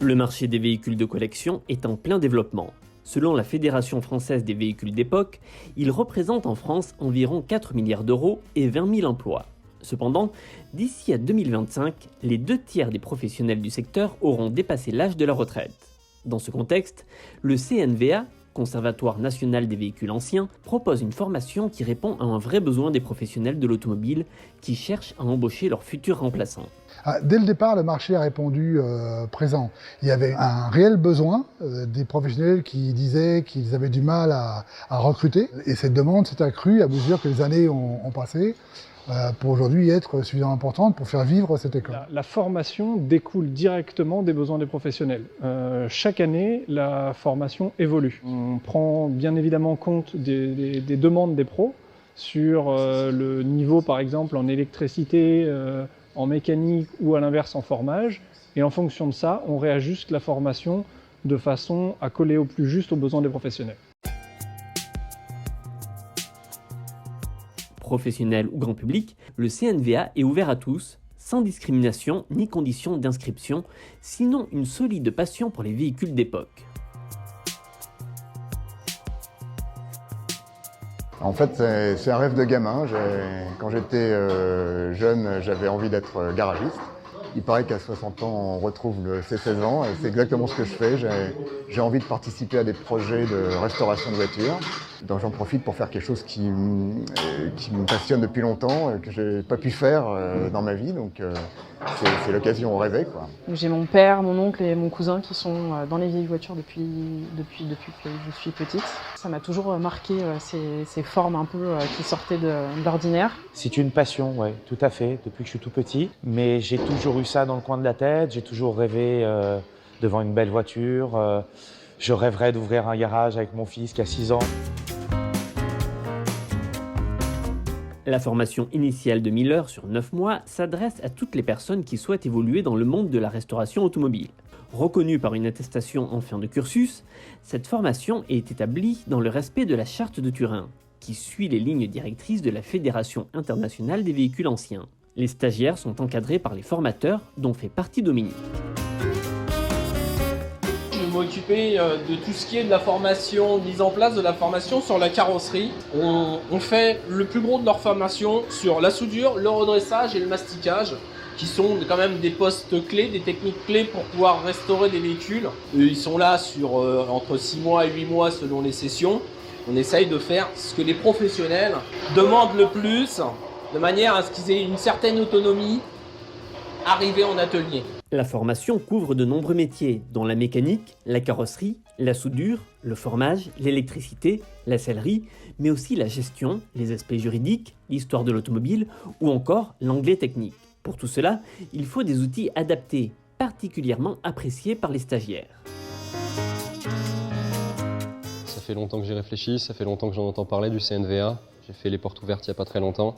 Le marché des véhicules de collection est en plein développement. Selon la Fédération française des véhicules d'époque, il représente en France environ 4 milliards d'euros et 20 000 emplois. Cependant, d'ici à 2025, les 2/3 des professionnels du secteur auront dépassé l'âge de la retraite. Dans ce contexte, le CNVA, Conservatoire national des véhicules anciens, propose une formation qui répond à un vrai besoin des professionnels de l'automobile qui cherchent à embaucher leurs futurs remplaçants. Dès le départ, le marché a répondu présent. Il y avait un réel besoin des professionnels qui disaient qu'ils avaient du mal à recruter. Et cette demande s'est accrue à mesure que les années ont passé pour aujourd'hui être suffisamment importante pour faire vivre cette école. La formation découle directement des besoins des professionnels. Chaque année, la formation évolue. On prend bien évidemment compte des demandes des pros sur le niveau, par exemple, en électricité, en mécanique ou à l'inverse en formage. Et en fonction de ça, on réajuste la formation de façon à coller au plus juste aux besoins des professionnels. Professionnel ou grand public, le CNVA est ouvert à tous, sans discrimination ni condition d'inscription, sinon une solide passion pour les véhicules d'époque. En fait, c'est un rêve de gamin. Quand j'étais jeune, j'avais envie d'être garagiste. Il paraît qu'à 60 ans, on retrouve ses 16 ans et c'est exactement ce que je fais. J'ai envie de participer à des projets de restauration de voitures. Donc j'en profite pour faire quelque chose qui me passionne depuis longtemps, que je n'ai pas pu faire dans ma vie. Donc c'est l'occasion rêvée, quoi. J'ai mon père, mon oncle et mon cousin qui sont dans les vieilles voitures depuis que je suis petite. Ça m'a toujours marqué ces formes un peu qui sortaient de l'ordinaire. C'est une passion, ouais, tout à fait, depuis que je suis tout petit. Mais j'ai toujours eu ça dans le coin de la tête, j'ai toujours rêvé devant une belle voiture. Je rêverais d'ouvrir un garage avec mon fils qui a 6 ans. La formation initiale de 1000 heures sur 9 mois s'adresse à toutes les personnes qui souhaitent évoluer dans le monde de la restauration automobile. Reconnue par une attestation en fin de cursus, cette formation est établie dans le respect de la Charte de Turin, qui suit les lignes directrices de la Fédération internationale des véhicules anciens. Les stagiaires sont encadrés par les formateurs, dont fait partie Dominique. Je vais m'occuper de tout ce qui est de la formation, mise en place de la formation sur la carrosserie. On fait le plus gros de leur formation sur la soudure, le redressage et le masticage, qui sont quand même des postes clés, des techniques clés pour pouvoir restaurer des véhicules. Ils sont là sur entre 6 mois et 8 mois selon les sessions. On essaye de faire ce que les professionnels demandent le plus, de manière à ce qu'ils aient une certaine autonomie arrivés en atelier. La formation couvre de nombreux métiers, dont la mécanique, la carrosserie, la soudure, le formage, l'électricité, la sellerie, mais aussi la gestion, les aspects juridiques, l'histoire de l'automobile ou encore l'anglais technique. Pour tout cela, il faut des outils adaptés, particulièrement appréciés par les stagiaires. Ça fait longtemps que j'y réfléchis, ça fait longtemps que j'en entends parler du CNVA. J'ai fait les portes ouvertes il n'y a pas très longtemps.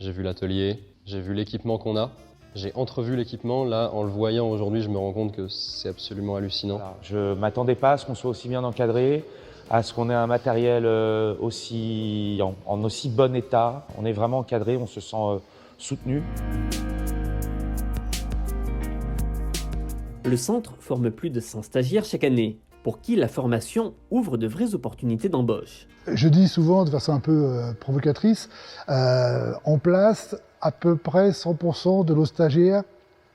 J'ai vu l'atelier, j'ai vu l'équipement qu'on a. J'ai entrevu l'équipement, là, en le voyant aujourd'hui, je me rends compte que c'est absolument hallucinant. Je ne m'attendais pas à ce qu'on soit aussi bien encadré, à ce qu'on ait un matériel en aussi bon état. On est vraiment encadré, on se sent soutenu. Le centre forme plus de 100 stagiaires chaque année, pour qui la formation ouvre de vraies opportunités d'embauche. Je dis souvent, de façon un peu provocatrice, on place à peu près 100% de nos stagiaires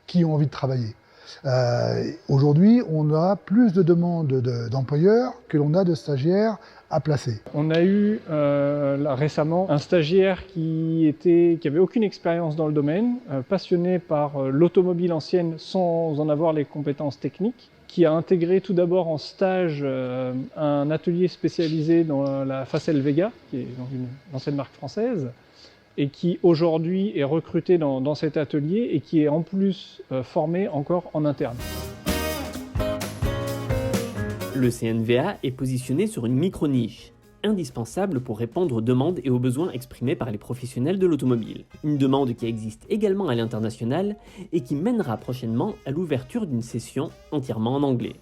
qui ont envie de travailler. Aujourd'hui, on a plus de demandes d'employeurs que l'on a de stagiaires à placer. On a eu là, récemment un stagiaire qui avait aucune expérience dans le domaine, passionné par l'automobile ancienne sans en avoir les compétences techniques, qui a intégré tout d'abord en stage un atelier spécialisé dans la Facel Vega, qui est donc une ancienne marque française, et qui aujourd'hui est recruté dans cet atelier et qui est en plus formé encore en interne. Le CNVA est positionné sur une micro-niche, indispensable pour répondre aux demandes et aux besoins exprimés par les professionnels de l'automobile. Une demande qui existe également à l'international et qui mènera prochainement à l'ouverture d'une session entièrement en anglais.